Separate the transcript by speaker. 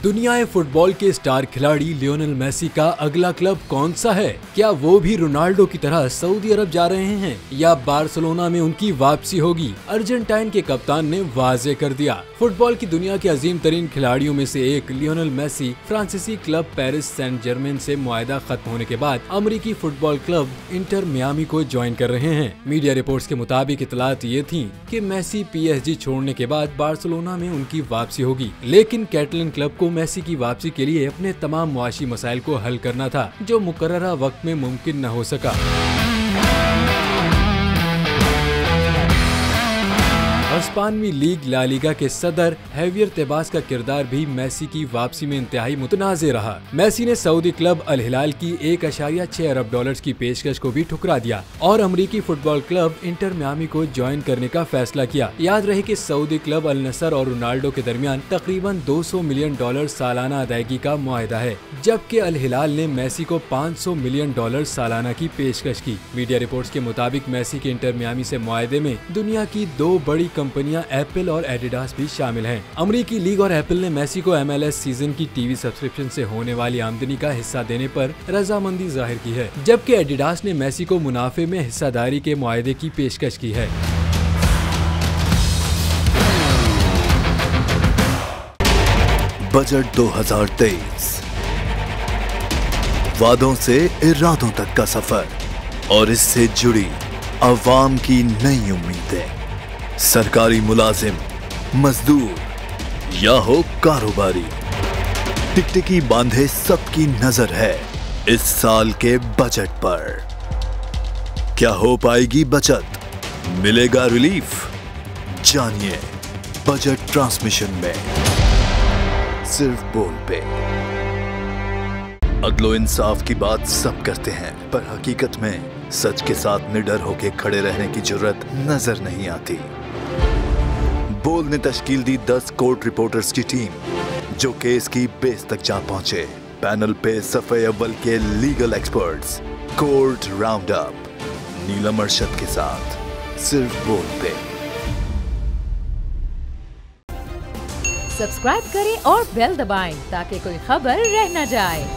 Speaker 1: दुनिया फुटबॉल के स्टार खिलाड़ी लियोनेल मेसी का अगला क्लब कौन सा है? क्या वो भी रोनाल्डो की तरह सऊदी अरब जा रहे हैं या बार्सिलोना में उनकी वापसी होगी? अर्जेंटाइन के कप्तान ने वाजे कर दिया। फुटबॉल की दुनिया के अजीम तरीन खिलाड़ियों में से एक लियोनेल मेसी फ्रांसीसी क्लब पेरिस सेंट जर्मेन से मुआहदा खत्म होने के बाद अमेरिकी फुटबॉल क्लब इंटर मियामी को ज्वाइन कर रहे हैं। मीडिया रिपोर्ट्स के मुताबिक इतलात ये थी कि मेसी PSG छोड़ने के बाद बार्सिलोना में उनकी वापसी होगी, लेकिन कैटलन क्लब को मेसी की वापसी के लिए अपने तमाम मुआशी मसाइल को हल करना था, जो मुकर्ररा वक्त में मुमकिन न हो सका। स्पेनी लीग ला लीगा के सदर हेवियर तेबास का किरदार भी मेसी की वापसी में इंतहाई मुतनाज़े रहा। मेसी ने सऊदी क्लब अल हिलाल की $1.6 अरब की पेशकश को भी ठुकरा दिया और अमेरिकी फुटबॉल क्लब इंटर मियामी को ज्वाइन करने का फैसला किया। याद रहे कि सऊदी क्लब अल नसर और रोनाल्डो के दरमियान तकरीबन $200 मिलियन सालाना अदायगी का मुआहदा है, जबकि अल हिलाल ने मेसी को $500 मिलियन सालाना की पेशकश की। मीडिया रिपोर्ट्स के मुताबिक मेसी के इंटर मियामी से मुआहदे में दुनिया की दो बड़ी कंपनियां एप्पल और एडिडास भी शामिल हैं। अमेरिकी लीग और एप्पल ने मेसी को MLS सीजन की टीवी सब्सक्रिप्शन से होने वाली आमदनी का हिस्सा देने पर रजामंदी जाहिर की है, जबकि एडिडास ने मेसी को मुनाफे में हिस्सेदारी के मुआहदे की पेशकश की है।
Speaker 2: बजट 2023 वादों से इरादों तक का सफर और इससे जुड़ी अवाम की नई उम्मीदें। सरकारी मुलाजिम, मजदूर या हो कारोबारी, टिकटिकी बांधे सबकी नजर है इस साल के बजट पर। क्या हो पाएगी बचत? मिलेगा रिलीफ? जानिए बजट ट्रांसमिशन में, सिर्फ बोल पे। अदलो इंसाफ की बात सब करते हैं, पर हकीकत में सच के साथ निडर होके खड़े रहने की जरूरत नजर नहीं आती। बोल ने तश्कील दी 10 कोर्ट रिपोर्टर्स की टीम, जो केस की बेस तक जा पहुंचे। पैनल पे सफे अव्वल के legal experts, court round up, Neelam Arshad के साथ, सिर्फ बोल पे।
Speaker 3: सब्सक्राइब करें और बेल दबाएं ताकि कोई खबर रह न जाए।